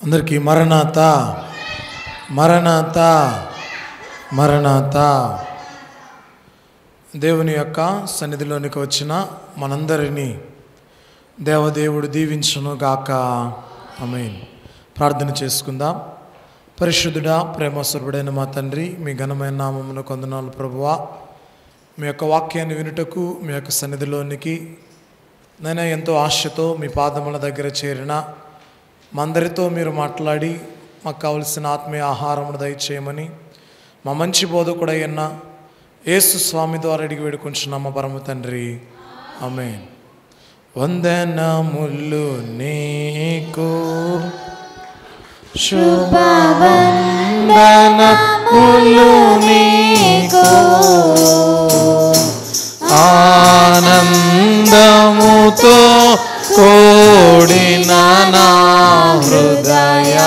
అందరికీ మరణాతా మరణాతా మరణాతా. దేవుని యొక్క సన్నిధిలోనికి వచ్చిన మనందరినీ దేవదేవుడు దీవించును గాక. ఆమేన్. ప్రార్థన చేసుకుందాం. పరిశుద్ధుడా, ప్రేమస్వరూపుడైన మా తండ్రి, మీ ఘనమైన నామమునకు వందనాలు ప్రభువా. మీ యొక్క వాక్యాన్ని వినుటకు మీ యొక్క సన్నిధిలోనికి నేను ఎంతో ఆశతో మీ పాదముల దగ్గర చేరిన మా అందరితో మీరు మాట్లాడి మాకు కావలసిన ఆత్మీయ ఆహారమును దయచేయమని మా మంచి బోధకుడైన యేసు స్వామి ద్వారా అడిగి వేడుకుంటున్నాము పరమ తండ్రి. ఆమేన్. వందనములు నీకు, శుభవందనములు నీకు, ఆనందముతో కూడిన నా హృదయ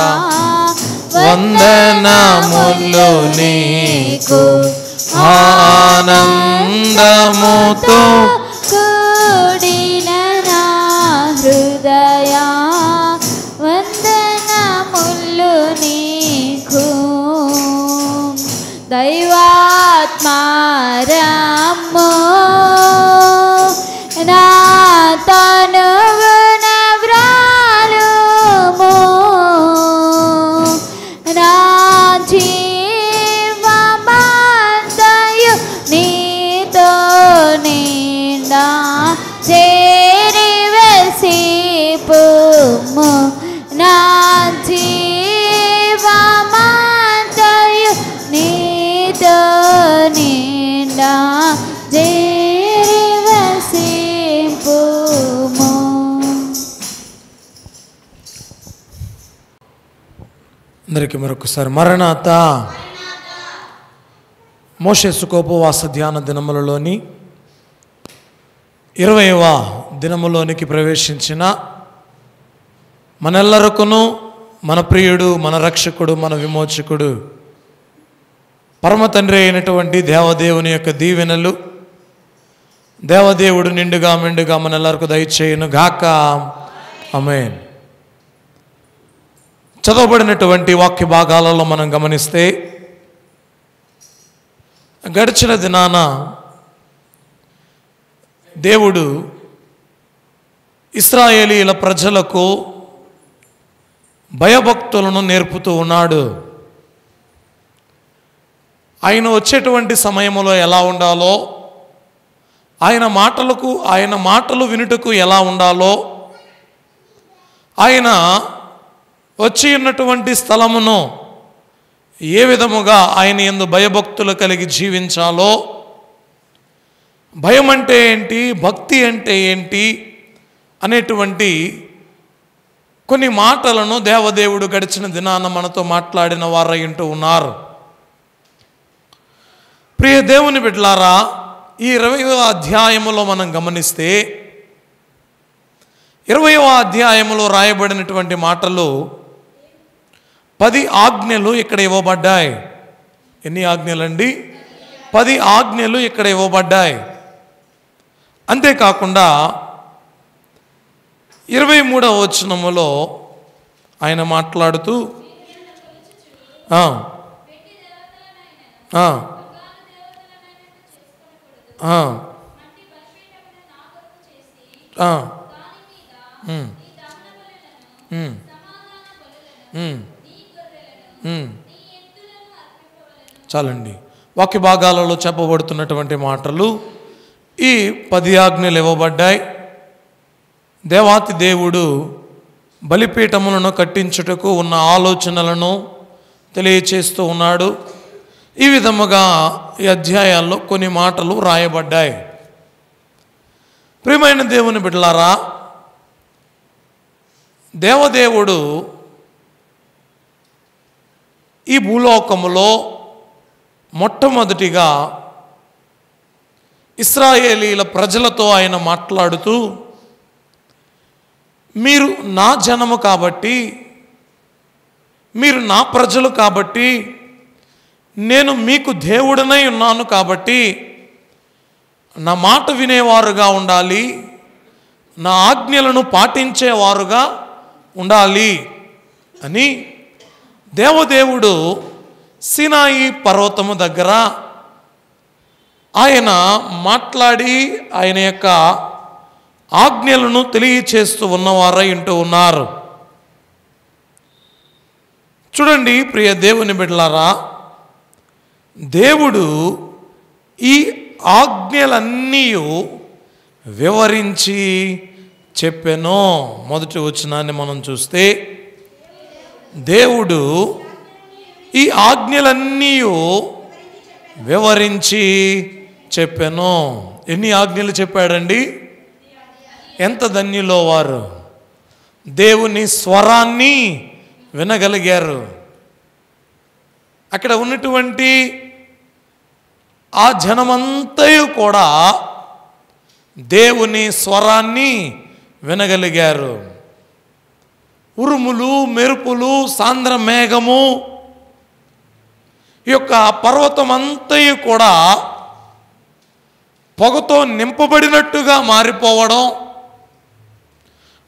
వందనములు నీకు, ఆనందముతో కూడిన నా హృదయ వందనములు నీకు. దైవాత్మారమ్మో నా తనువున వ్రాలుము, నా జీవమంతయు నీతో నిండా చేరి వెసిపుము, నా జీవమంతయు నీతో నిండా చేరి వెసిపుము. అందరికీ మరొకసారి మరణాతా. మోషే సుఖోపవాస ధ్యాన దినములలోని 20వ దినములోనికి ప్రవేశించిన మనెల్లరకును మన ప్రియుడు, మన రక్షకుడు, మన విమోచకుడు, పరమ తండ్రి అయినటువంటి దేవదేవుని యొక్క దీవెనలు దేవదేవుడు నిండుగా మెండుగా మనెల్లరకు దయచేయును గాక. ఆమేన్. చదవబడినటువంటి వాక్య భాగాలలో మనం గమనిస్తే, గడిచిన దినాన దేవుడు ఇశ్రాయేలీల ప్రజలకు భయభక్తులను నేర్పుతూ ఉన్నాడు. ఆయన వచ్చేటువంటి సమయంలో ఎలా ఉండాలో, ఆయన మాటలు వినుటకు ఎలా ఉండాలో, ఆయన వచ్చి ఉన్నటువంటి స్థలమును ఏ విధముగా ఆయన యందు భయభక్తులు కలిగి జీవించాలో, భయం అంటే ఏంటి, భక్తి అంటే ఏంటి అనేటువంటి కొన్ని మాటలను దేవదేవుడు గడిచిన దినాన మనతో మాట్లాడిన వారై ఉంటూ ఉన్నారు. ప్రియ దేవుని బిడ్డలారా, ఈ 20వ అధ్యాయములో మనం గమనిస్తే 20వ అధ్యాయములో రాయబడినటువంటి మాటలు 10 ఆజ్ఞలు ఇక్కడ ఇవ్వబడ్డాయి. ఎన్ని ఆజ్ఞలండి? 10 ఆజ్ఞలు ఇక్కడ ఇవ్వబడ్డాయి. అంతేకాకుండా 23వ వచనములో ఆయన మాట్లాడుతూ చాలండి. వాక్య భాగాలలో చెప్పబడుతున్నటువంటి మాటలు ఈ 10 ఆజ్ఞలు ఇవ్వబడ్డాయి. దేవాతి దేవుడు బలిపీఠములను కట్టించుటకు ఉన్న ఆలోచనలను తెలియచేస్తూ ఉన్నాడు. ఈ విధముగా ఈ అధ్యాయాల్లో కొన్ని మాటలు రాయబడ్డాయి. ప్రియమైన దేవుని బిడ్డలారా, దేవదేవుడు ఈ భూలోకములో మొట్టమొదటిగా ఇశ్రాయేలీల ప్రజలతో ఆయన మాట్లాడుతూ, మీరు నా జనము కాబట్టి, మీరు నా ప్రజలు కాబట్టి, నేను మీకు దేవుడనై ఉన్నాను కాబట్టి నా మాట వినేవారుగా ఉండాలి, నా ఆజ్ఞలను పాటించేవారుగా ఉండాలి అని దేవదేవుడు సీనాయి పర్వతము దగ్గర ఆయన మాట్లాడి ఆయన యొక్క ఆజ్ఞలను తెలియచేస్తూ ఉన్నవారై ఉంటూ ఉన్నారు. చూడండి ప్రియ దేవుని బిడ్డలారా, దేవుడు ఈ ఆజ్ఞలన్నీ వివరించి చెప్పెను. మొదటి వచనాన్ని మనం చూస్తే దేవుడు ఈ ఆజ్ఞలన్నీ వివరించి చెప్పెను. ఎన్ని ఆజ్ఞలు చెప్పాడండి? ఎంత ధన్యులో వారు దేవుని స్వరాన్ని వినగలిగారు. అక్కడ ఉన్నటువంటి ఆ జనమంతయు కూడా దేవుని స్వరాన్ని వినగలిగారు. ఉరుములు, మెరుపులు, సాంద్ర మేఘము, ఈ యొక్క పర్వతం అంతయు కూడా పొగతో నింపబడినట్టుగా మారిపోవడం,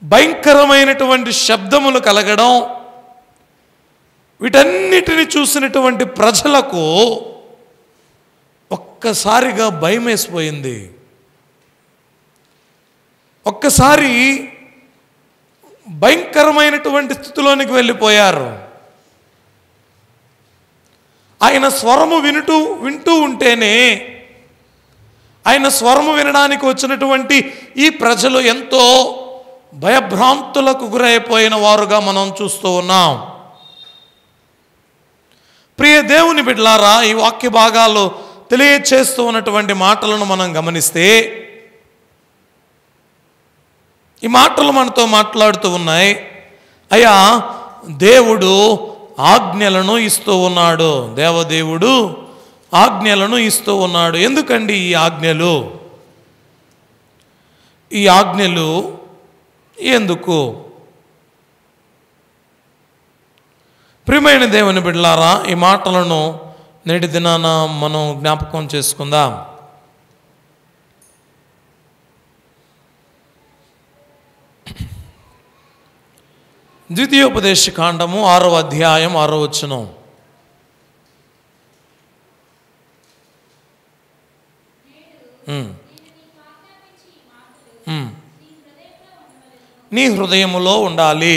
భయంకరమైనటువంటి శబ్దములు కలగడం, వీటన్నిటిని చూసినటువంటి ప్రజలకు ఒక్కసారిగా భయం వేసిపోయింది. ఒక్కసారి భయంకరమైనటువంటి స్థితిలోనికి వెళ్ళిపోయారు. ఆయన స్వరము వింటూ ఉంటేనే, ఆయన స్వరము వినడానికి వచ్చినటువంటి ఈ ప్రజలు ఎంతో భయభ్రాంతులకు గురైపోయిన వారుగా మనం చూస్తూ ఉన్నాం. ప్రియ దేవుని బిడ్డలారా, ఈ వాక్య భాగాలు తెలియచేస్తూ ఉన్నటువంటి మాటలను మనం గమనిస్తే, ఈ మాటలు మనతో మాట్లాడుతూ ఉన్నాయి. అయ్యా, దేవుడు ఆజ్ఞలను ఇస్తూ ఉన్నాడు. దేవదేవుడు ఆజ్ఞలను ఇస్తూ ఉన్నాడు. ఎందుకండి ఈ ఆజ్ఞలు? ఈ ఆజ్ఞలు ఎందుకు? ప్రియమైన దేవుని బిడ్డలారా, ఈ మాటలను నేటి దినాన మనం జ్ఞాపకం చేసుకుందాం. ద్వితీయోపదేశ కాండము 6వ అధ్యాయం 6వ వచనం. నీ హృదయములో ఉండాలి.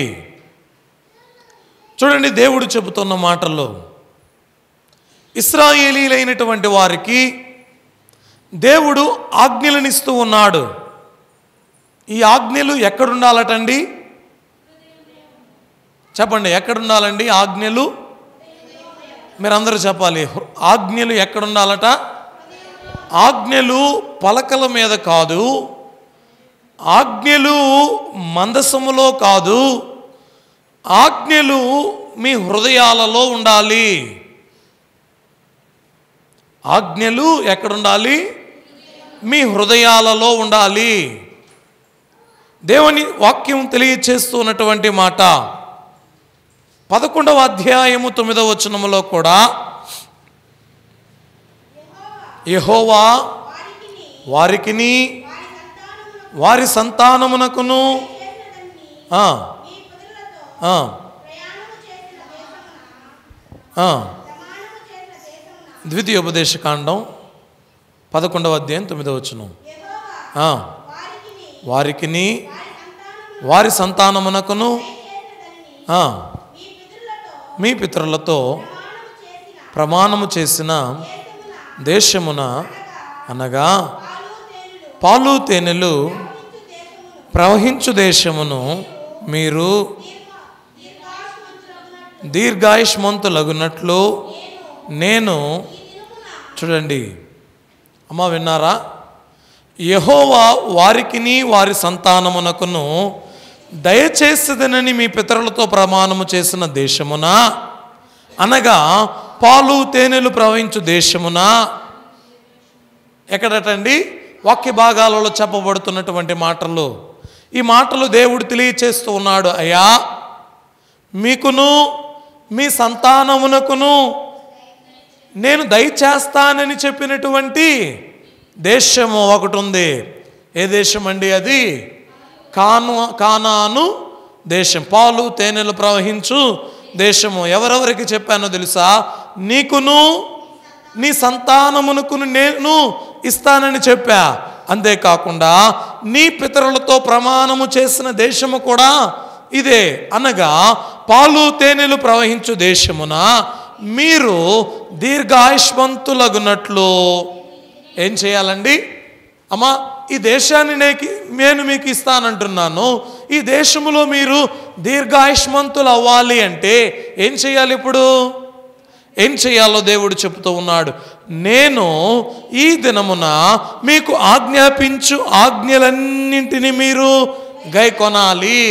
చూడండి, దేవుడు చెబుతున్న మాటల్లో ఇశ్రాయేలీలైనటువంటి వారికి దేవుడు ఆజ్ఞలనిస్తూ ఉన్నాడు. ఈ ఆజ్ఞలు ఎక్కడుండాలటండి? చెప్పండి, ఎక్కడుండాలండి ఆజ్ఞలు? మీరందరూ చెప్పాలి. ఆజ్ఞలు ఎక్కడుండాలట? ఆజ్ఞలు పలకల మీద కాదు, ఆజ్ఞలు మందసములో కాదు, ఆజ్ఞలు మీ హృదయాలలో ఉండాలి. ఆజ్ఞలు ఎక్కడుండాలి? మీ హృదయాలలో ఉండాలి. దేవుని వాక్యం తెలియచేస్తున్నటువంటి మాట 11వ అధ్యాయము 9వ వచనములో కూడా యెహోవా వారికిని వారి సంతానమునకును ద్వితీయోపదేశ కాండం 11వ అధ్యాయం 9వ వచనం. వారికిని వారి సంతానమునకును మీ పితరులతో ప్రమాణము చేసిన దేశమున, అనగా పాలు తేనెలు ప్రవహించు దేశమును మీరు దీర్ఘాయుష్మంతులగునట్లు నేను, చూడండి అమ్మ, విన్నారా? యెహోవా వారికిని వారి సంతానమునకును దయచేసేదనని మీ పితరులతో ప్రమాణము చేసిన దేశమున, అనగా పాలు తేనెలు ప్రవహించు దేశమున. ఎక్కడటండి? వాక్య భాగాలలో చెప్పబడుతున్నటువంటి మాటలు. ఈ మాటలు దేవుడు తెలియచేస్తూ ఉన్నాడు. అయ్యా, మీకును మీ సంతానమునకును నేను దయచేస్తానని చెప్పినటువంటి దేశము ఒకటి ఉంది. ఏ దేశం అండి అది? కానాను దేశం, పాలు తేనెలు ప్రవహించు దేశము. ఎవరెవరికి చెప్పానో తెలుసా? నీకును నీ సంతానమునకు నేను ఇస్తానని చెప్పా. అంతేకాకుండా నీ పితరులతో ప్రమాణము చేసిన దేశము కూడా ఇదే, అనగా పాలు తేనెలు ప్రవహించు దేశమున మీరు దీర్ఘాయుష్మంతులగునట్లు ఏం చేయాలండి? అమ్మా, ఈ దేశాన్ని నేను మీకు ఇస్తానంటున్నాను. ఈ దేశములో మీరు దీర్ఘాయుష్మంతులు అవ్వాలి అంటే ఏం చేయాలి? ఇప్పుడు ఏం చేయాలో దేవుడు చెబుతూ ఉన్నాడు. నేను ఈ దినమున మీకు ఆజ్ఞాపించు ఆజ్ఞలన్నింటినీ మీరు గైకొనాలి.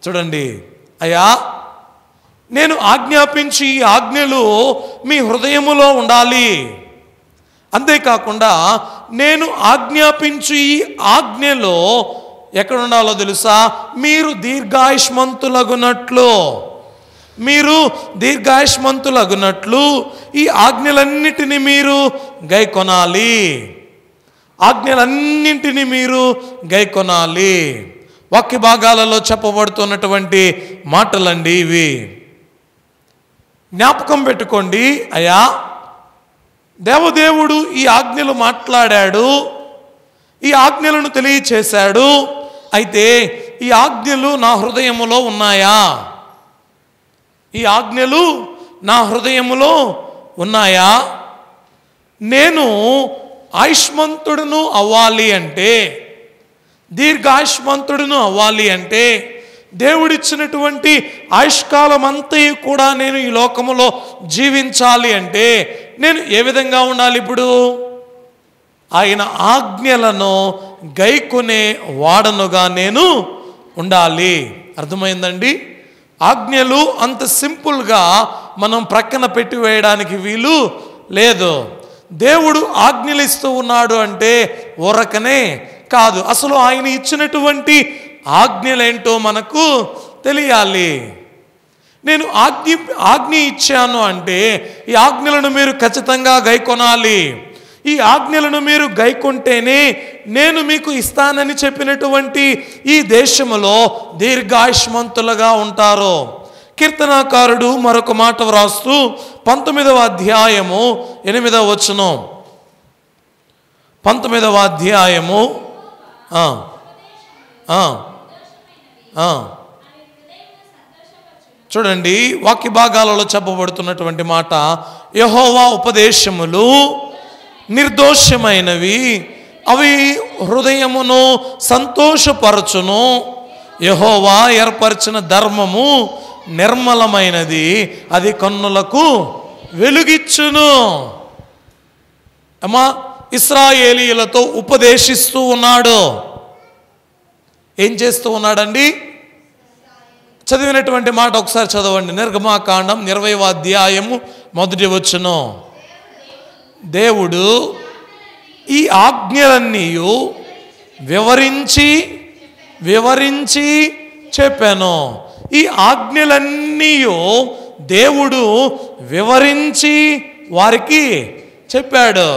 చూడండి, అయ్యా, నేను ఆజ్ఞాపించి ఈ ఆజ్ఞలు మీ హృదయములో ఉండాలి. అంతేకాకుండా నేను ఆజ్ఞాపించు ఈ ఆజ్ఞలో ఎక్కడ ఉండాలో తెలుసా? మీరు దీర్ఘాయుష్మంతులగునట్లు, మీరు దీర్ఘాయుష్మంతులగునట్లు ఈ ఆజ్ఞలన్నిటినీ మీరు గైకొనాలి. ఆజ్ఞలన్నింటినీ మీరు గైకొనాలి. వాక్య భాగాలలో చెప్పబడుతున్నటువంటి మాటలండి ఇవి. జ్ఞాపకం పెట్టుకోండి. అయ్యా, దేవదేవుడు ఈ ఆజ్ఞలు మాట్లాడాడు, ఈ ఆజ్ఞలను తెలియచేశాడు. అయితే ఈ ఆజ్ఞలు నా హృదయములో ఉన్నాయా? ఈ ఆజ్ఞలు నా హృదయములో ఉన్నాయా? నేను ఆయుష్మంతుడును అవ్వాలి అంటే, దీర్ఘాయుష్మంతుడును అవ్వాలి అంటే, దేవుడిచ్చినటువంటి ఆయుష్కాలం అంతా కూడా నేను ఈ లోకములో జీవించాలి అంటే నేను ఏ విధంగా ఉండాలి? ఇప్పుడు ఆయన ఆజ్ఞలను గైకొనే వాడనుగా నేను ఉండాలి. అర్థమైందండి? ఆజ్ఞలు అంత సింపుల్గా మనం ప్రక్కన పెట్టి వేయడానికి వీలు లేదు. దేవుడు ఆజ్ఞలు ఇస్తూ ఉన్నాడు అంటే ఊరకనే కాదు. అసలు ఆయన ఇచ్చినటువంటి ఆజ్ఞలేంటో మనకు తెలియాలి. నేను ఆజ్ఞ ఇచ్చాను అంటే ఈ ఆజ్ఞలను మీరు ఖచ్చితంగా గైకొనాలి. ఈ ఆజ్ఞలను మీరు గైకొంటేనే నేను మీకు ఇస్తానని చెప్పినటువంటి ఈ దేశములో దీర్ఘాయుష్మంతులుగా ఉంటారు. కీర్తనాకారుడు మరొక మాట వ్రాస్తూ 19వ అధ్యాయము 8వ వచనం, 19వ అధ్యాయము చూడండి, వాక్య భాగాలలో చెప్పబడుతున్నటువంటి మాట, యెహోవా ఉపదేశములు నిర్దోషమైనవి, అవి హృదయమును సంతోషపరచును. యెహోవా ఏర్పరిచిన ధర్మము నిర్మలమైనది, అది కన్నులకు వెలుగిచ్చును. అమ్మా, ఇశ్రాయేలీయులతో ఉపదేశిస్తూ ఉన్నాడు. ఏం చేస్తూ ఉన్నాడండి? చదివినటువంటి మాట ఒకసారి చదవండి. నిర్గమాకాండం 20వ అధ్యాయము 1వ వచనం. దేవుడు ఈ ఆజ్ఞలన్నీ వివరించి చెప్పాను. ఈ ఆజ్ఞలన్నీ దేవుడు వివరించి వారికి చెప్పాడు.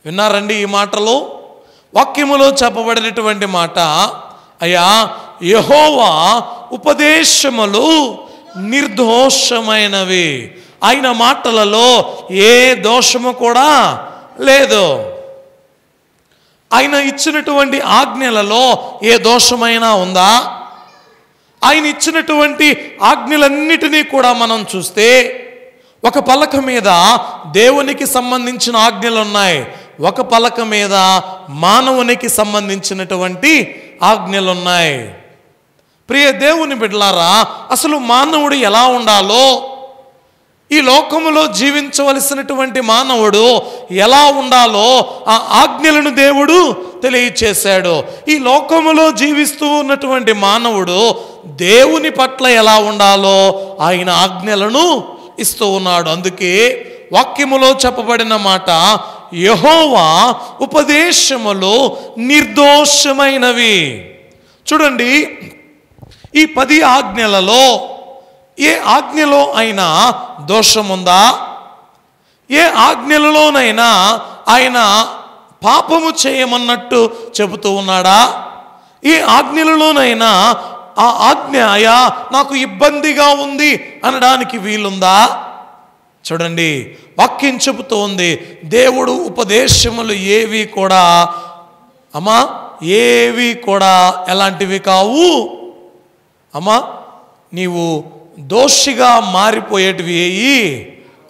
విన్నారండి ఈ మాటలు? వాక్యములో చెప్పబడినటువంటి మాట, అయ్యా, యెహోవా ఉపదేశములు నిర్దోషమైనవి. ఆయన మాటలలో ఏ దోషము కూడా లేదు. ఆయన ఇచ్చినటువంటి ఆజ్ఞలలో ఏ దోషమైనా ఉందా? ఆయన ఇచ్చినటువంటి ఆజ్ఞలన్నిటినీ కూడా మనం చూస్తే ఒక పలక మీద దేవునికి సంబంధించిన ఆజ్ఞలు ఉన్నాయి, ఒక పలక మీద మానవునికి సంబంధించినటువంటి ఆజ్ఞలు ఉన్నాయి. ప్రియ దేవుని బిడ్డలారా, అసలు మానవుడు ఎలా ఉండాలో, ఈ లోకములో జీవించవలసినటువంటి మానవుడు ఎలా ఉండాలో ఆ ఆజ్ఞలను దేవుడు తెలియచేశాడు. ఈ లోకములో జీవిస్తూ ఉన్నటువంటి మానవుడు దేవుని పట్ల ఎలా ఉండాలో ఆయన ఆజ్ఞలను ఇస్తూ ఉన్నాడు. అందుకే వాక్యములో చెప్పబడిన మాట, యెహోవా ఉపదేశములు నిర్దోషమైనవి. చూడండి, ఈ 10 ఆజ్ఞలలో ఏ ఆజ్ఞలో అయినా దోషముందా? ఏ ఆజ్ఞలలోనైనా ఆయన పాపము చేయమన్నట్టు చెబుతూ ఉన్నాడా? ఈ ఆజ్ఞలలోనైనా ఆ ఆజ్ఞ అయ్యా నాకు ఇబ్బందిగా ఉంది అనడానికి వీలుందా? చూడండి, వాక్యం చెబుతోంది, దేవుడు ఉపదేశములు ఏవి కూడా అమ్మా ఏవి కూడా ఎలాంటివి కావు అమ్మా, నీవు దోషిగా మారిపోయేటివి ఏవి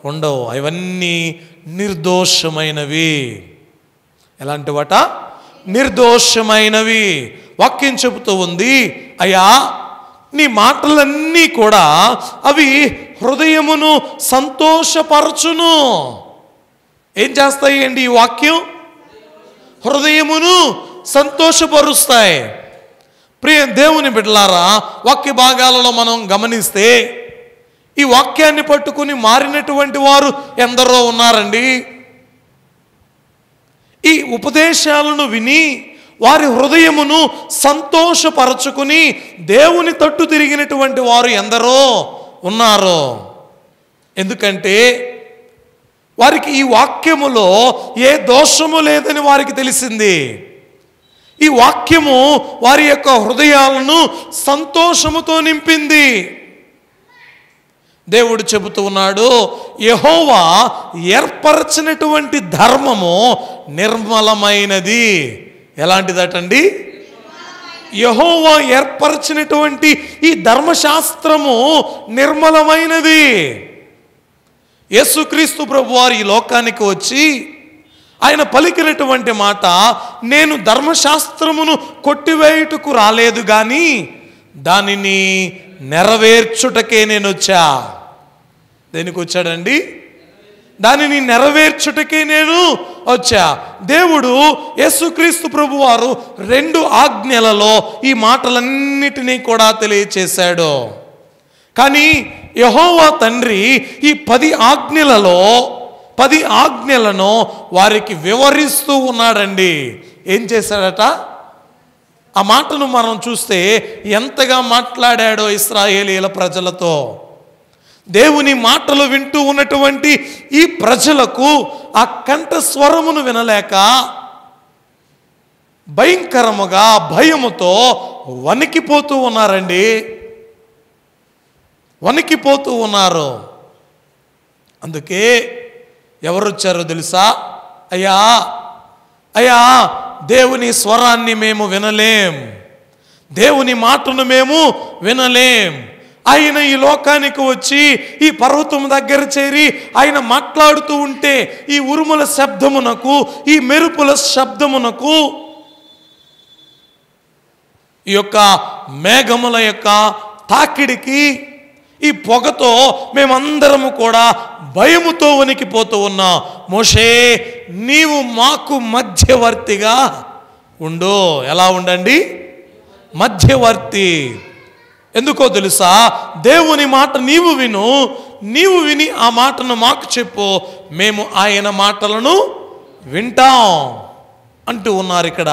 ఉండవు. అవన్నీ నిర్దోషమైనవి. ఎలాంటివట? నిర్దోషమైనవి. వాక్యం చెబుతూ ఉంది, అయ్యా నీ మాటలన్నీ కూడా అవి హృదయమును సంతోషపరచును. ఏం చేస్తాయి అండి ఈ వాక్యం? హృదయమును సంతోషపరుస్తాయి. ప్రియ దేవుని బిడ్డలారా, వాక్య భాగాలలో మనం గమనిస్తే ఈ వాక్యాన్ని పట్టుకుని మారినటువంటి వారు ఎందరో ఉన్నారండి. ఈ ఉపదేశాలను విని వారి హృదయమును సంతోషపరచుకుని దేవుని తట్టు తిరిగినటువంటి వారు ఎందరో ఉన్నారు. ఎందుకంటే వారికి ఈ వాక్యములో ఏ దోషము లేదని వారికి తెలిసింది. ఈ వాక్యము వారి యొక్క హృదయాలను సంతోషముతో నింపింది. దేవుడు చెబుతూ ఉన్నాడు, యెహోవా ఏర్పరచినటువంటి ధర్మము నిర్మలమైనది. ఎలాంటిదటండి? యెహోవా ఏర్పరచినటువంటి ఈ ధర్మశాస్త్రము నిర్మలమైనది. యేసుక్రీస్తు ప్రభువారు ఈ లోకానికి వచ్చి ఆయన పలికినటువంటి మాట, నేను ధర్మశాస్త్రమును కొట్టివేయుటకు రాలేదు కానీ దానిని నెరవేర్చుటకే నేను వచ్చా. దేనికి వచ్చాడండి? దానిని నెరవేర్చుటకే నేను వచ్చా. దేవుడు యేసుక్రీస్తు ప్రభువారు 2 ఆజ్ఞలలో ఈ మాటలన్నిటినీ కూడా తెలియచేశాడు. కానీ యెహోవా తండ్రి ఈ 10 ఆజ్ఞలలో 10 ఆజ్ఞలను వారికి వివరిస్తూ ఉన్నాడండి. ఏం చేశాడట? ఆ మాటను మనం చూస్తే ఎంతగా మాట్లాడాడో ఇశ్రాయేలీయుల ప్రజలతో. దేవుని మాటలు వింటూ ఉన్నటువంటి ఈ ప్రజలకు ఆ కంఠ స్వరమును వినలేక భయంకరముగా భయముతో వణికిపోతూ ఉన్నారండి. వణికిపోతూ ఉన్నారు. అందుకే ఎవరు వచ్చారో తెలుసా? అయ్యా అయ్యా దేవుని స్వరాన్ని మేము వినలేం, దేవుని మాటను మేము వినలేం. ఆయన ఈ లోకానికి వచ్చి ఈ పర్వతం దగ్గర చేరి ఆయన మాట్లాడుతూ ఉంటే ఈ ఉరుముల శబ్దమునకు, ఈ మెరుపుల శబ్దమునకు, ఈ యొక్క మేఘముల యొక్క తాకిడికి, ఈ పొగతో మేమందరము కూడా భయముతో వణికిపోతూ ఉన్నాం. మోషే, నీవు మాకు మధ్యవర్తిగా ఉండు. ఎలా ఉండండి? మధ్యవర్తి. ఎందుకో తెలుసా? దేవుని మాట నీవు విను, నీవు విని ఆ మాటను మాకు చెప్పు, మేము ఆయన మాటలను వింటాం అంటూ ఉన్నారు ఇక్కడ.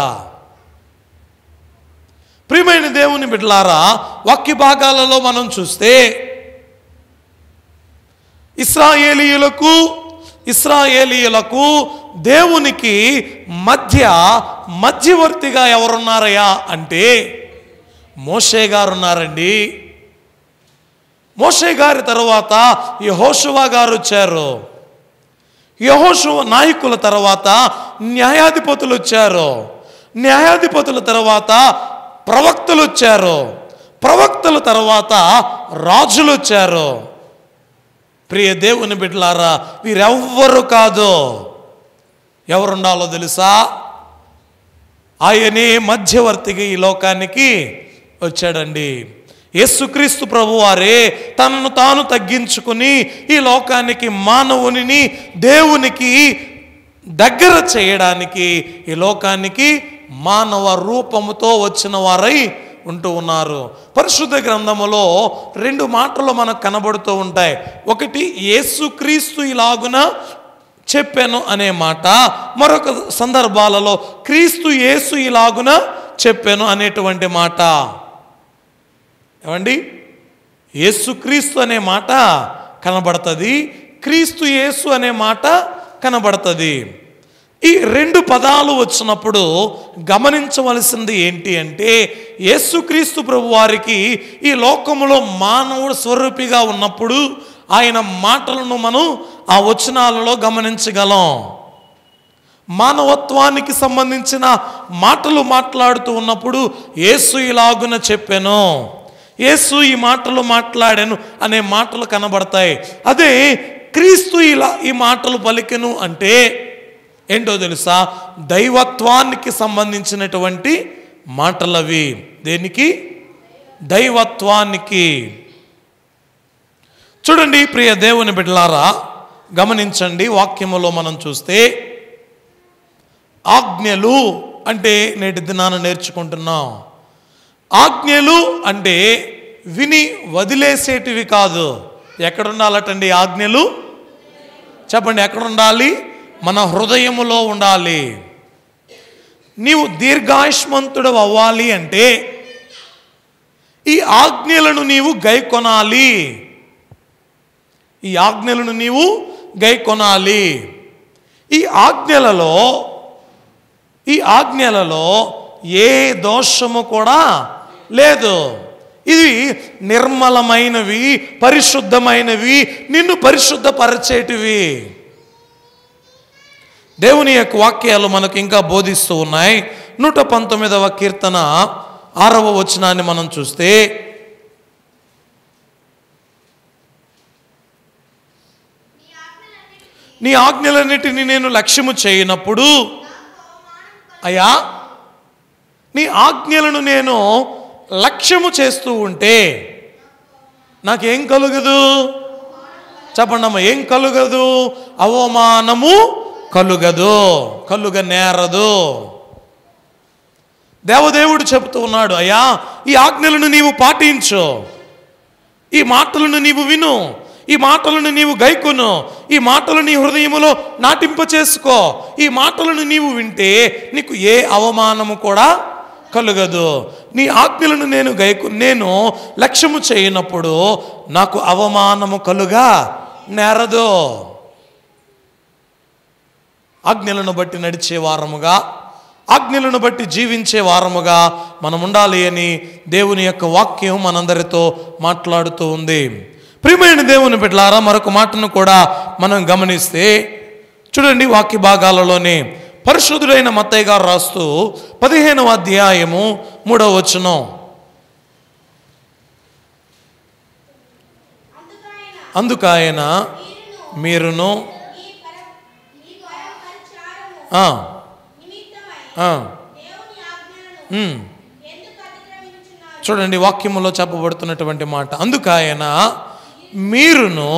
ప్రియమైన దేవుని బిడ్డలారా, వాక్య భాగాలలో మనం చూస్తే ఇశ్రాయేలీయులకు దేవునికి మధ్యవర్తిగా ఎవరున్నారయ్యా అంటే మోషే గారు ఉన్నారండి. మోషే గారి తర్వాత యెహోషువ గారు వచ్చారు. యెహోషువ నాయకుల తర్వాత న్యాయాధిపతులు వచ్చారు. న్యాయాధిపతుల తర్వాత ప్రవక్తలు వచ్చారు. ప్రవక్తల తర్వాత రాజులు వచ్చారు. ప్రియ దేవుని బిడ్డలారా, వీరెవ్వరు కాదు. ఎవరుండాలో తెలుసా? ఆయనే మధ్యవర్తిగా ఈ లోకానికి వచ్చాడండి. యేసుక్రీస్తు ప్రభువారే తనను తాను తగ్గించుకుని ఈ లోకానికి మానవుని దేవునికి దగ్గర చేయడానికి ఈ లోకానికి మానవ రూపముతో వచ్చిన వారై ఉంటూ ఉన్నారు. పరిశుద్ధ గ్రంథములో 2 మాటలు మనకు కనబడుతూ ఉంటాయి. ఒకటి యేసుక్రీస్తు ఇలాగున చెప్పాను అనే మాట, మరొక సందర్భాలలో క్రీస్తు యేసు ఇలాగున చెప్పాను అనేటువంటి మాట. ఏమండి? యేసుక్రీస్తు అనే మాట కనబడుతుంది, క్రీస్తు యేసు అనే మాట కనబడుతుంది. ఈ రెండు పదాలు వచ్చినప్పుడు గమనించవలసింది ఏంటి అంటే, యేసుక్రీస్తు ప్రభు వారికి ఈ లోకములో మానవుడు స్వరూపిగా ఉన్నప్పుడు ఆయన మాటలను మనం ఆ వచనాలలో గమనించగలం. మానవత్వానికి సంబంధించిన మాటలు మాట్లాడుతూ ఉన్నప్పుడు యేసు ఇలాగున చెప్పాను, యేసు ఈ మాటలు మాట్లాడాను అనే మాటలు కనబడతాయి. అదే క్రీస్తు ఇలా ఈ మాటలు పలికెను అంటే ఏంటో తెలుసా? దైవత్వానికి సంబంధించినటువంటి మాటలవి. దేనికి? దైవత్వానికి. చూడండి ప్రియ దేవుని బిడ్డలారా, గమనించండి. వాక్యములో మనం చూస్తే ఆజ్ఞలు అంటే నేటి దినాన నేర్చుకుంటున్నాం. ఆజ్ఞలు అంటే విని వదిలేసేటివి కాదు. ఎక్కడుండాలటండి ఆజ్ఞలు? చెప్పండి, ఎక్కడుండాలి? మన హృదయములో ఉండాలి. నీవు దీర్ఘాయుష్మంతుడు అవ్వాలి అంటే ఈ ఆజ్ఞలను నీవు గైకొనాలి. ఈ ఆజ్ఞలను నీవు గైకొనాలి. ఈ ఆజ్ఞలలో ఏ దోషము కూడా లేదు. ఇది నిర్మలమైనవి, పరిశుద్ధమైనవి, నిన్ను పరిశుద్ధపరిచేటివి. దేవుని యొక్క వాక్యాలు మనకు ఇంకా బోధిస్తూ ఉన్నాయి. 119వ కీర్తన 6వ వచనాన్ని మనం చూస్తే, నీ ఆజ్ఞలన్నిటిని నేను లక్ష్యము చేయనప్పుడు, అయ్యా నీ ఆజ్ఞలను నేను లక్ష్యము చేస్తూ ఉంటే నాకేం కలుగదు? చెప్పండమ్మా, ఏం కలుగదు? అవమానము కలుగదు, కలుగనేరదు. దేవదేవుడు చెబుతూ ఉన్నాడు, అయ్యా ఈ ఆజ్ఞలను నీవు పాటించు, ఈ మాటలను నీవు విను, ఈ మాటలను నీవు గైకొను, ఈ మాటలు నీ హృదయములో నాటింప చేసుకో. ఈ మాటలను నీవు వింటే నీకు ఏ అవమానము కూడా కలుగదు. నీ ఆజ్ఞలను నేను లక్ష్యము చేయనప్పుడు నాకు అవమానము కలుగా నేరదు. ఆజ్ఞలను బట్టి నడిచే వారముగా, ఆజ్ఞలను బట్టి జీవించే వారముగా మనం ఉండాలి అని దేవుని యొక్క వాక్యం మనందరితో మాట్లాడుతూ ఉంది. ప్రియమైన దేవుని బిడ్డలారా, మరొక మాటను కూడా మనం గమనిస్తే చూడండి, వాక్య భాగాలలోనే పరిశుద్ధుడైన మత్తయి గారు రాస్తూ 15వ అధ్యాయము 3వ వచనం, అందుకాయన మీరును చూడండి వాక్యములో చెప్పబడుతున్నటువంటి మాట, అందుకాయన మీరును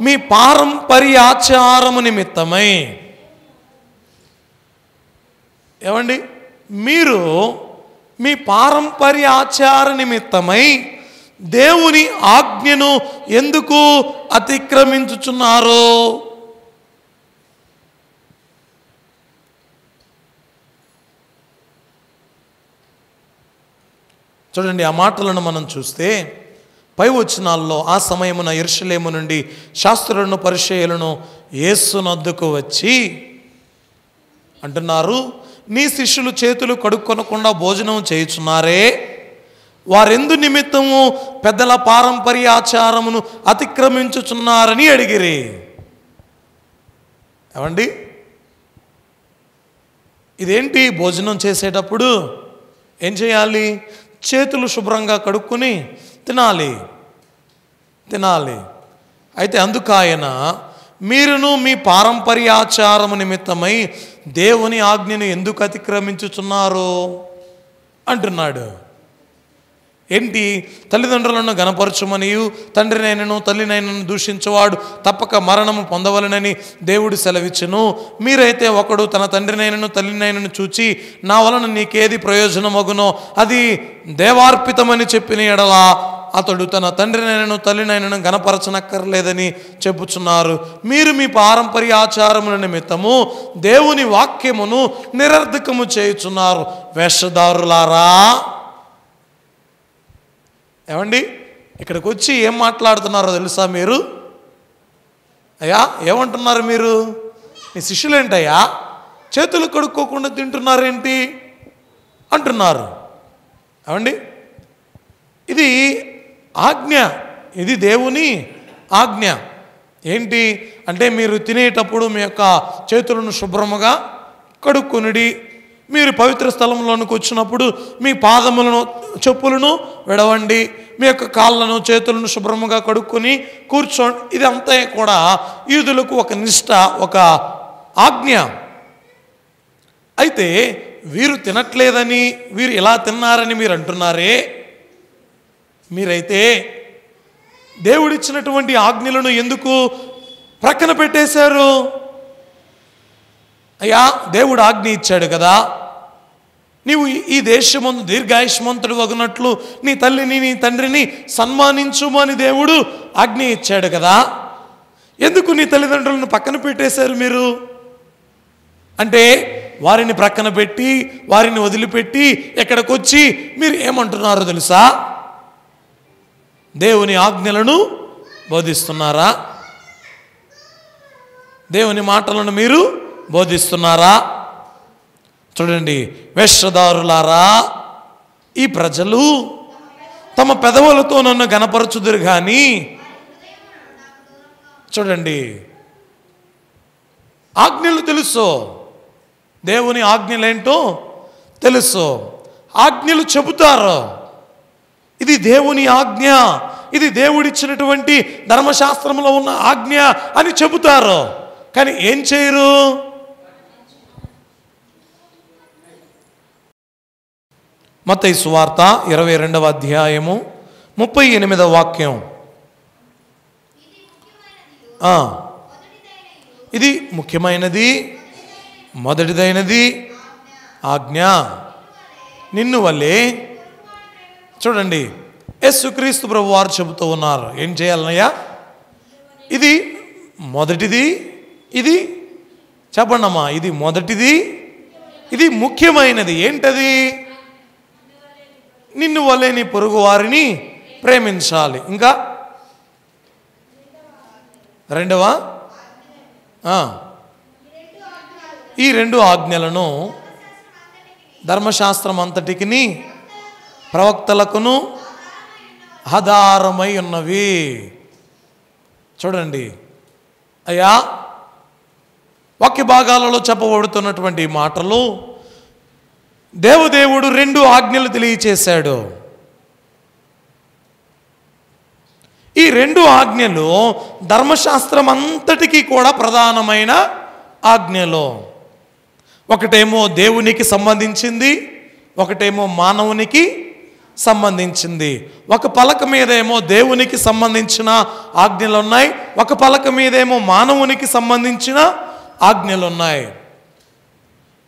మీ పారంపర్యాచారము నిమిత్తమై, ఏమండి, మీరు మీ పారంపర్యాచార నిమిత్తమై దేవుని ఆజ్ఞను ఎందుకు అతిక్రమించుచున్నారు? చూడండి, ఆ మాటలను మనం చూస్తే పై వచనాల్లో, ఆ సమయమున యెరూషలేము నుండి శాస్త్రులను పరిసయ్యులను యేసునొద్దకు వచ్చి అంటున్నారు, నీ శిష్యులు చేతులు కడుక్కొనకుండా భోజనం చేయుచున్నారే, వారెందు నిమిత్తము పెద్దల పారంపర్యాచారమును అతిక్రమించుచున్నారని అడిగిరి. ఏమండి, ఇదేంటి? భోజనం చేసేటప్పుడు ఏం చేయాలి? చేతులు శుభ్రంగా కడుక్కొని తినాలి. అయితే అందుకాయన మీరును మీ పారంపర్యాచారము నిమిత్తమై దేవుని ఆజ్ఞను ఎందుకు అతిక్రమించుచున్నారు అంటున్నాడు. ఏంటి? తల్లిదండ్రులను గణపరచుమనియు తండ్రినైనను తల్లినైనను దూషించువాడు తప్పక మరణము పొందవలనని దేవుడు సెలవిచ్చును. మీరైతే ఒకడు తన తండ్రినైనను తల్లినైనను చూచి నా వలన నీకేది ప్రయోజనమగునో అది దేవార్పితమని చెప్పిన ఎడల అతడు తన తండ్రినైనను తల్లినైనను గణపరచనక్కర్లేదని చెప్పుచున్నారు. మీరు మీ పారంపర్యాచారముల నిమిత్తము దేవుని వాక్యమును నిరర్ధకము చేయుచున్నారు. వేషధారులారా, ఏమండి, ఇక్కడికి వచ్చి ఏం మాట్లాడుతున్నారో తెలుసా మీరు? అయ్యా ఏమంటున్నారు మీరు? నీ శిష్యులేంటయ్యా చేతులు కడుక్కోకుండా తింటున్నారేంటి అంటున్నారు. అవండి, ఇది ఆజ్ఞ, ఇది దేవుని ఆజ్ఞ. ఏంటి అంటే మీరు తినేటప్పుడు మీ యొక్క చేతులను శుభ్రముగా కడుక్కునుడి. మీరు పవిత్ర స్థలంలోనికి వచ్చినప్పుడు మీ పాదములను చెప్పులను విడవండి, మీ యొక్క కాళ్ళను చేతులను శుభ్రముగా కడుక్కొని కూర్చోండి. ఇదంతా కూడా యూదులకు ఒక నిష్ట, ఒక ఆజ్ఞ. అయితే వీరు తినట్లేదని, వీరు ఇలా తిన్నారని మీరు అంటున్నారే, మీరైతే దేవుడిచ్చినటువంటి ఆజ్ఞలను ఎందుకు ప్రక్కన పెట్టేశారు? అయ్యా, దేవుడు ఆజ్ఞ ఇచ్చాడు కదా, నీవు ఈ దేశమందు దీర్ఘాయుష్మంతుడు వగునట్లు నీ తల్లిని నీ తండ్రిని సన్మానించుము అని దేవుడు ఆజ్ఞ ఇచ్చాడు కదా, ఎందుకు నీ తల్లిదండ్రులను పక్కన పెట్టేశారు మీరు? అంటే వారిని ప్రక్కన పెట్టి, వారిని వదిలిపెట్టి ఎక్కడికి వచ్చి మీరు ఏమంటున్నారో తెలుసా? దేవుని ఆజ్ఞలను బోధిస్తున్నారా? దేవుని మాటలను మీరు బోధిస్తున్నారా? చూడండి, వేషధారులారా, ఈ ప్రజలు తమ పెదవులతో నన్ను గణపరచుదురు కానీ, చూడండి, ఆజ్ఞలు తెలుసు, దేవుని ఆజ్ఞలేంటో తెలుసు, ఆజ్ఞలు చెబుతారు. ఇది దేవుని ఆజ్ఞ, ఇది దేవుడిచ్చినటువంటి ధర్మశాస్త్రంలో ఉన్న ఆజ్ఞ అని చెబుతారు. కానీ ఏం చేయరు? మత్తయి సువార్త 22వ అధ్యాయము 38వ వాక్యం. ఇది ముఖ్యమైనది, మొదటిదైనది ఆజ్ఞ. నిన్ను వల్లే, చూడండి, యేసుక్రీస్తు ప్రభు వారు చెబుతూ ఉన్నారు ఏం చేయాలన్నయ్యా? ఇది మొదటిది, ఇది చెప్పండమ్మా, ఇది మొదటిది, ఇది ముఖ్యమైనది. ఏంటది? నిన్ను వల్లే నీ పొరుగు వారిని ప్రేమించాలి. ఇంకా రెండవ, ఈ రెండు ఆజ్ఞలను ధర్మశాస్త్రం అంతటికి ప్రవక్తలకును ఆధారమై ఉన్నవి. చూడండి అయ్యా, వాక్య భాగాలలో చెప్పబడుతున్నటువంటి మాటలు దేవుడు రెండు ఆజ్ఞలు తెలియచేశాడు. ఈ రెండు ఆజ్ఞలు ధర్మశాస్త్రం అంతటికీ కూడా ప్రధానమైన ఆజ్ఞలు. ఒకటేమో దేవునికి సంబంధించింది, ఒకటేమో మానవునికి సంబంధించింది. ఒక పలక మీదేమో దేవునికి సంబంధించిన ఆజ్ఞలు ఉన్నాయి, ఒక పలక మీదేమో మానవునికి సంబంధించిన ఆజ్ఞలు ఉన్నాయి.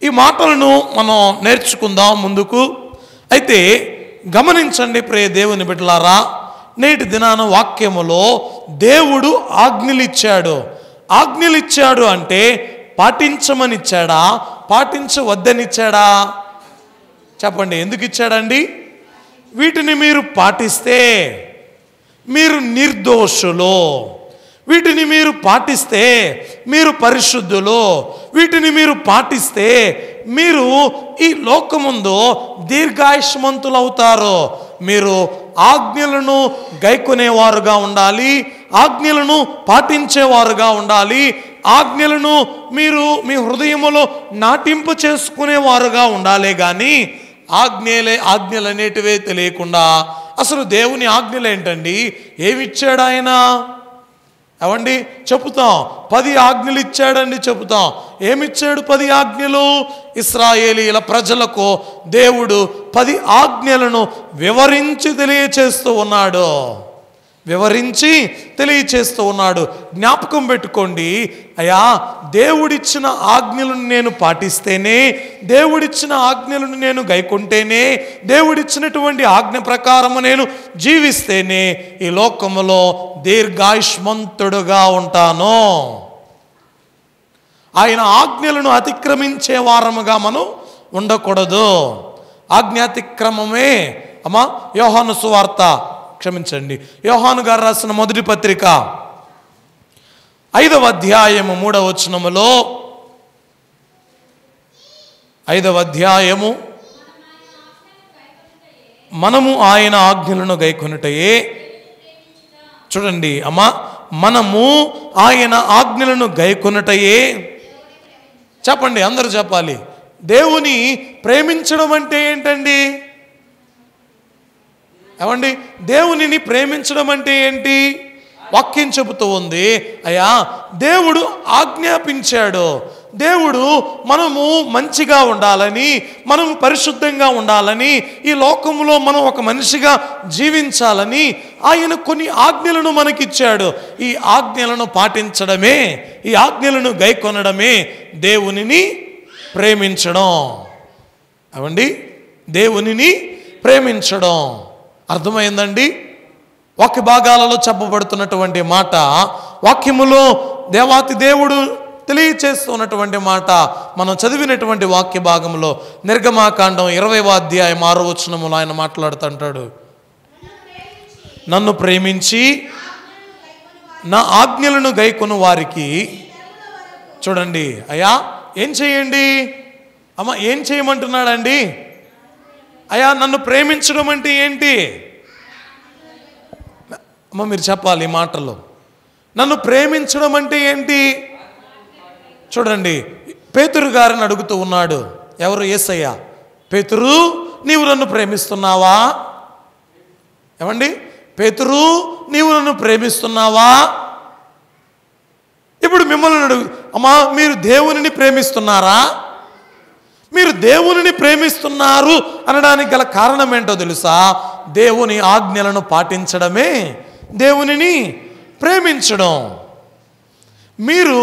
ఈ మాటలను మనం నేర్చుకుందాం ముందుకు. అయితే గమనించండి ప్రియ దేవుని బిడ్డలారా, నేటి దినాన వాక్యములో దేవుడు ఆజ్ఞలిచ్చాడు. ఆజ్ఞలిచ్చాడు అంటే పాటించమనిచ్చాడా, పాటించవద్దనిచ్చాడా? చెప్పండి, ఎందుకు ఇచ్చాడండి? వీటిని మీరు పాటిస్తే మీరు నిర్దోషులు, వీటిని మీరు పాటిస్తే మీరు పరిశుద్ధులు, వీటిని మీరు పాటిస్తే మీరు ఈ లోకముందు దీర్ఘాయుష్మంతులు అవుతారు. మీరు ఆజ్ఞలను గైకొనేవారుగా ఉండాలి, ఆజ్ఞలను పాటించేవారుగా ఉండాలి, ఆజ్ఞలను మీరు మీ హృదయములో నాటింపు చేసుకునేవారుగా ఉండాలి. కానీ ఆజ్ఞలు అనేటివే తెలియకుండా అసలు దేవుని ఆజ్ఞలు ఏంటండి, ఏమిచ్చాడు ఆయన? అవండి చెబుతాం, 10 ఆజ్ఞలు ఇచ్చాడండి చెబుతాం. ఏమిచ్చాడు 10 ఆజ్ఞలు? ఇశ్రాయేలీల ప్రజలకు దేవుడు 10 ఆజ్ఞలను వివరించి తెలియచేస్తూ ఉన్నాడు, వివరించి తెలియచేస్తూ ఉన్నాడు. జ్ఞాపకం పెట్టుకోండి అయ్యా, దేవుడిచ్చిన ఆజ్ఞలను నేను పాటిస్తేనే, దేవుడిచ్చిన ఆజ్ఞలను నేను గైకుంటేనే, దేవుడిచ్చినటువంటి ఆజ్ఞ ప్రకారము నేను జీవిస్తేనే ఈ లోకములో దీర్ఘాయుష్మంతుడుగా ఉంటాను. ఆయన ఆజ్ఞలను అతిక్రమించే వారముగా మనం ఉండకూడదు. ఆజ్ఞాతిక్రమమే అమ్మా యోహాను సువార్త, క్షమించండి, యోహాను గారు రాసిన మొదటి పత్రిక 5వ అధ్యాయము 3వ వచనములో 5వ అధ్యాయము మనము ఆయన ఆజ్ఞలను గైకొనుటయే. చూడండి అమ్మా, మనము ఆయన ఆజ్ఞలను గైకొనుటయే. చెప్పండి, అందరూ చెప్పాలి. దేవుని ప్రేమించడం అంటే ఏంటండి? ఏమండి, దేవునిని ప్రేమించడం అంటే ఏంటి? వాక్యం చెబుతూ ఉంది, అయ్యా దేవుడు ఆజ్ఞాపించాడు. దేవుడు మనము మంచిగా ఉండాలని, మనము పరిశుద్ధంగా ఉండాలని, ఈ లోకంలో మనం ఒక మనిషిగా జీవించాలని ఆయన కొన్ని ఆజ్ఞలను మనకిచ్చాడు. ఈ ఆజ్ఞలను పాటించడమే, ఈ ఆజ్ఞలను గైకొనడమే దేవునిని ప్రేమించడం. అవండి, దేవునిని ప్రేమించడం. అర్థమైందండి? వాక్య భాగాలలో చెప్పబడుతున్నటువంటి మాట, వాక్యములో దేవాతి దేవుడు తెలియచేస్తున్నటువంటి మాట మనం చదివినటువంటి వాక్య భాగంలో నిర్గమాకాండం 20వ అధ్యాయం 6వ వచనములో ఆయన మాట్లాడుతుంటాడు, నన్ను ప్రేమించి నా ఆజ్ఞలను గైకొను వారికి. చూడండి అయ్యా, ఏం చేయండి అమ్మ, ఏం చేయమంటున్నాడండి? అయ్యా నన్ను ప్రేమించడం అంటే ఏంటి అమ్మ? మీరు చెప్పాలి ఈ మాటల్లో. నన్ను ప్రేమించడం అంటే ఏంటి? చూడండి, పేతురు గారిని అడుగుతూ ఉన్నాడు. ఎవరు? యేసయ్య. పేతురు, నీవు నన్ను ప్రేమిస్తున్నావా? ఏమండి, పేతురు నీవు నన్ను ప్రేమిస్తున్నావా? ఇప్పుడు మిమ్మల్ని అడుగు, అమ్మా మీరు దేవునిని ప్రేమిస్తున్నారా? మీరు దేవునిని ప్రేమిస్తున్నారు అనడానికి గల కారణం ఏంటో తెలుసా? దేవుని ఆజ్ఞలను పాటించడమే దేవునిని ప్రేమించడం. మీరు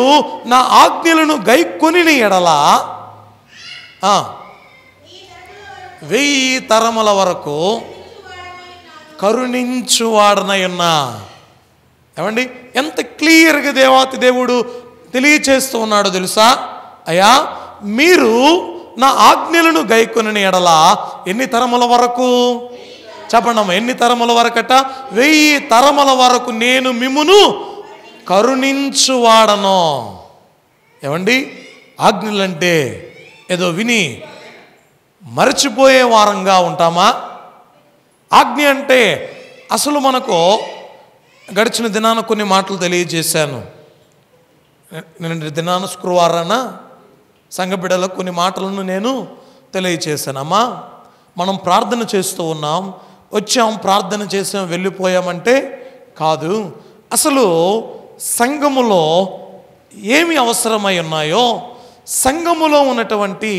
నా ఆజ్ఞలను గైకొనిన ఎడల 1000 తరముల వరకు కరుణించువాడనై ఉన్నా. ఏమండి, ఎంత క్లియర్గా దేవాతి దేవుడు తెలియచేస్తూ ఉన్నాడో తెలుసా? అయ్యా మీరు నా ఆజ్ఞలను గైకొనిన ఎడల ఎన్ని తరముల వరకు? చెప్పండమ్మా, ఎన్ని తరముల వరకట? 1000 తరముల వరకు నేను మిమ్మును కరుణించువాడను. ఏమండి, ఆజ్ఞలంటే ఏదో విని మరచిపోయే వారంగా ఉంటామా? ఆజ్ఞ అంటే అసలు మనకు గడిచిన దినాన కొన్ని మాటలు తెలియజేశాను. నేను దినాన శుక్రవారాన సంఘ బిడ్డలకు కొన్ని మాటలను నేను తెలియజేశానమ్మా. మనం ప్రార్థన చేస్తూ ఉన్నాం, వచ్చాం, ప్రార్థన చేసాం, వెళ్ళిపోయామంటే కాదు. అసలు సంఘములో ఏమి అవసరమై ఉన్నాయో, సంఘములో ఉన్నటువంటి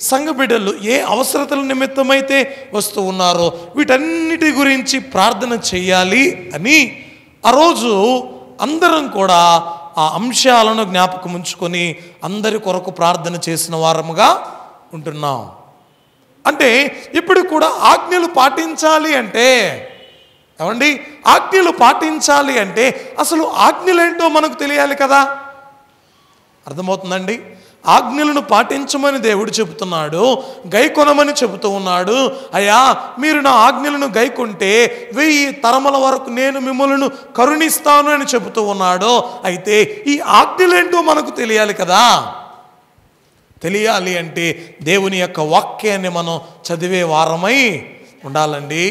సంఘ బిడ్డలు ఏ అవసరతల నిమిత్తమైతే వస్తూ ఉన్నారో వీటన్నిటి గురించి ప్రార్థన చేయాలి అని ఆ రోజు అందరం కూడా ఆ అంశాలను జ్ఞాపకం ఉంచుకొని అందరి కొరకు ప్రార్థన చేసిన వారముగా ఉంటున్నాం. అంటే ఇప్పుడు కూడా ఆజ్ఞలు పాటించాలి అంటే, ఏమండి, ఆజ్ఞలు పాటించాలి అంటే అసలు ఆజ్ఞలేంటో మనకు తెలియాలి కదా. అర్థమవుతుందండి? ఆజ్ఞలను పాటించమని దేవుడు చెబుతున్నాడు, గైకొనమని చెబుతూ ఉన్నాడు. అయ్యా మీరు నా ఆజ్ఞలను గైకొంటే 1000 తరముల వరకు నేను మిమ్మల్ని కరుణిస్తాను అని చెబుతూ ఉన్నాడు. అయితే ఈ ఆజ్ఞలేంటో మనకు తెలియాలి కదా. తెలియాలి అంటే దేవుని యొక్క వాక్యాన్ని మనం చదివే వారమై ఉండాలండి.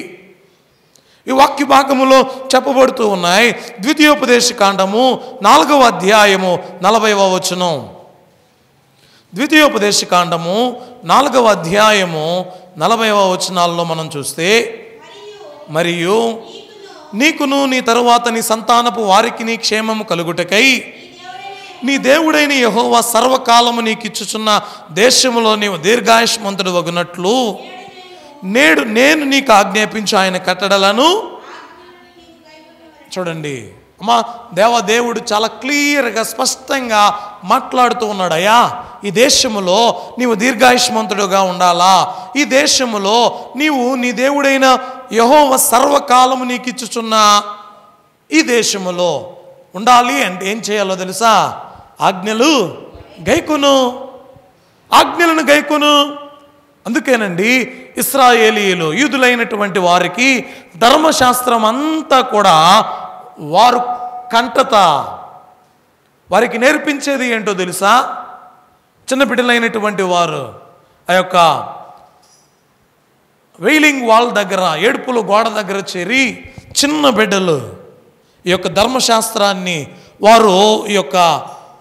ఈ వాక్య భాగములో చెప్పబడుతూ ఉన్నాయి. ద్వితీయోపదేశకాండము 4వ అధ్యాయము 40వ వచనం. ద్వితీయోపదేశకాండము 4వ అధ్యాయము 40వ వచనాల్లో మనం చూస్తే, మరియు నీకును నీ తరువాత నీ సంతానపు వారికి నీ క్షేమము కలుగుటకై నీ దేవుడైన యెహోవా సర్వకాలము నీకు ఇచ్చుచున్న దేశములో నీవు దీర్ఘాయుష్మంతుడు వగునట్లు నేడు నేను నీకు ఆజ్ఞాపించు ఆయన కట్టడలను. చూడండి అమ్మా, దేవుడు చాలా క్లియర్గా స్పష్టంగా మాట్లాడుతూ ఉన్నాడు. అయ్యా ఈ దేశములో నీవు దీర్ఘాయుష్మంతుడుగా ఉండాలా, ఈ దేశములో నీవు నీ దేవుడైన యెహోవా సర్వకాలము నీకు ఇచ్చుచున్న ఈ దేశములో ఉండాలి అంటే ఏం చేయాలో తెలుసా? ఆజ్ఞలు గైకొను, ఆజ్ఞలను గైకొను. అందుకేనండి ఇశ్రాయేలీయులు, యూదులైనటువంటి వారికి ధర్మశాస్త్రం అంతా కూడా వారు కంటత వారికి నేర్పించేది ఏంటో తెలుసా? చిన్న బిడ్డలైనటువంటి వారు ఆ యొక్క వెయిలింగ్ వాల్ దగ్గర, ఏడుపుల గోడ దగ్గర చేరి చిన్న బిడ్డలు ఈ యొక్క ధర్మశాస్త్రాన్ని, వారు ఈ యొక్క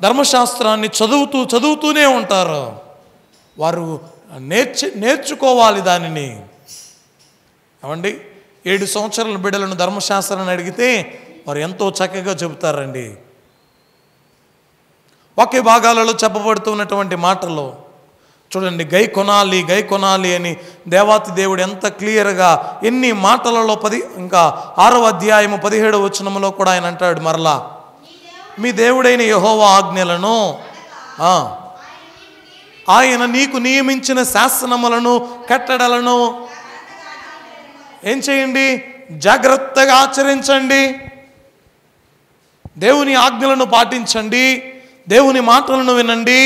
ధర్మశాస్త్రాన్ని చదువుతూనే ఉంటారు. వారు నేర్చుకోవాలి దానిని. ఏమండి, 7 సంవత్సరాల బిడ్డలను ధర్మశాస్త్రాన్ని అడిగితే వారు ఎంతో చక్కగా చెబుతారండి. వాక్య భాగాలలో చెప్పబడుతున్నటువంటి మాటలు చూడండి, గై కొనాలి అని దేవాతి దేవుడు ఎంత క్లియర్గా ఎన్ని మాటలలో 6వ అధ్యాయము 17వ వచనములో కూడా ఆయన అంటాడు, మరలా మీ దేవుడైన యెహోవా ఆజ్ఞలను, ఆయన నీకు నియమించిన శాసనములను కట్టడలను ఏం చేయండి? జాగ్రత్తగా ఆచరించండి. దేవుని ఆజ్ఞలను పాటించండి, దేవుని మాటలను వినండి,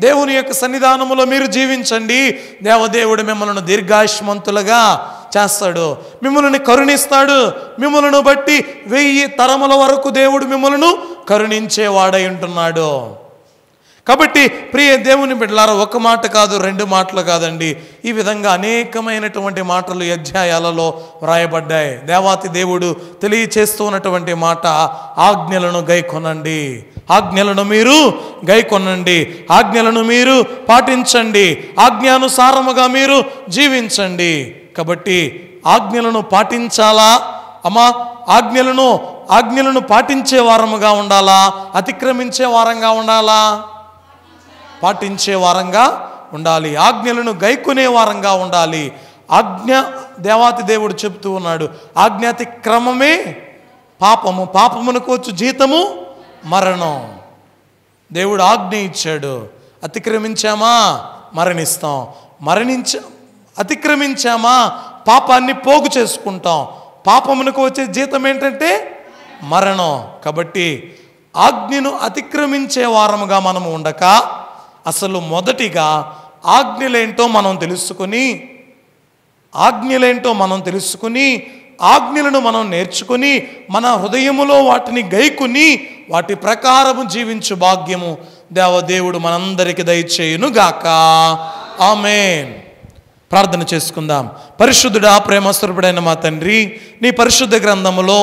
దేవుని యొక్క సన్నిధానములో మీరు జీవించండి. దేవదేవుడు మిమ్మల్ని దీర్ఘాయుష్మంతులుగా చేస్తాడు, మిమ్మల్ని కరుణిస్తాడు. మిమ్మల్ని బట్టి 1000 తరముల వరకు దేవుడు మిమ్మల్ని కరుణించేవాడై ఉంటున్నాడు. కాబట్టి ప్రియ దేవుని బిడ్డలారా, ఒక మాట కాదు, 2 మాటలు కాదండి, ఈ విధంగా అనేకమైనటువంటి మాటలు అధ్యాయాలలో వ్రాయబడ్డాయి. దేవాతి దేవుడు తెలియచేస్తున్నటువంటి మాట, ఆజ్ఞలను గైకొనండి, ఆజ్ఞలను మీరు గైకొనండి, ఆజ్ఞలను మీరు పాటించండి, ఆజ్ఞానుసారముగా మీరు జీవించండి. కాబట్టి ఆజ్ఞలను పాటించాలా అమ్మా? ఆజ్ఞలను పాటించే వారముగా ఉండాలా? అతిక్రమించే వారంగా ఉండాలా? పాటించే వారంగా ఉండాలి. ఆజ్ఞలను గైకొనే వారంగా ఉండాలి. దేవాతి దేవుడు చెప్తూ ఉన్నాడు, ఆజ్ఞాతిక్రమమే పాపము, పాపమునకు వచ్చు జీతము మరణం. దేవుడు ఆజ్ఞ ఇచ్చాడు, అతిక్రమించామా మరణిస్తాం, అతిక్రమించామా పాపాన్ని పోగు చేసుకుంటాం. పాపమునకు వచ్చే జీతం ఏంటంటే మరణం. కాబట్టి ఆజ్ఞను అతిక్రమించే వారముగా మనము ఉండక, అసలు మొదటిగా ఆజ్ఞలేంటో మనం తెలుసుకుని ఆజ్ఞలను మనం నేర్చుకుని మన హృదయములో వాటిని గైకుని వాటి ప్రకారము జీవించు భాగ్యము దేవదేవుడు మనందరికీ దయచేయును గాక. ఆమేన్. ప్రార్థన చేసుకుందాం. పరిశుద్ధుడా, ప్రేమస్వరూపుడైన మా తండ్రి, నీ పరిశుద్ధ గ్రంథములో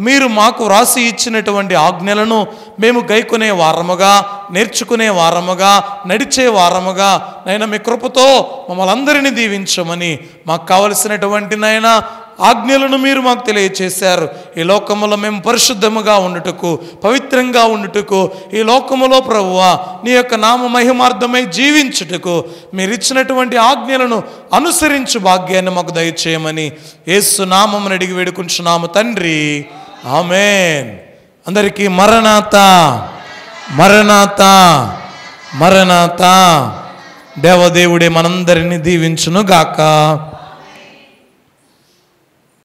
మీరు మాకు రాసి ఇచ్చినటువంటి ఆజ్ఞలను మేము గైకొనే వారముగా, నేర్చుకునే వారముగా, నడిచే వారముగా నైనా మీ కృపతో మమ్మల్ని అందరినీ దీవించమని, మాకు కావలసినటువంటి నైనా ఆజ్ఞలను మీరు మాకు తెలియచేశారు. ఈ లోకములో మేము పరిశుద్ధముగా ఉండుటకు, పవిత్రంగా ఉండుటకు, ఈ లోకములో ప్రభువా నీ యొక్క నామ మహిమార్థమై జీవించుటకు మీరు ఇచ్చినటువంటి ఆజ్ఞలను అనుసరించు భాగ్యాన్ని మాకు దయచేయమని యేసు నామమున అడిగి వేడుకుంటున్నాము తండ్రి. ఆమేన్. అందరికీ మరణాత మరణాత మరణాత. దేవదేవుడే మనందరినీ దీవించును గాక.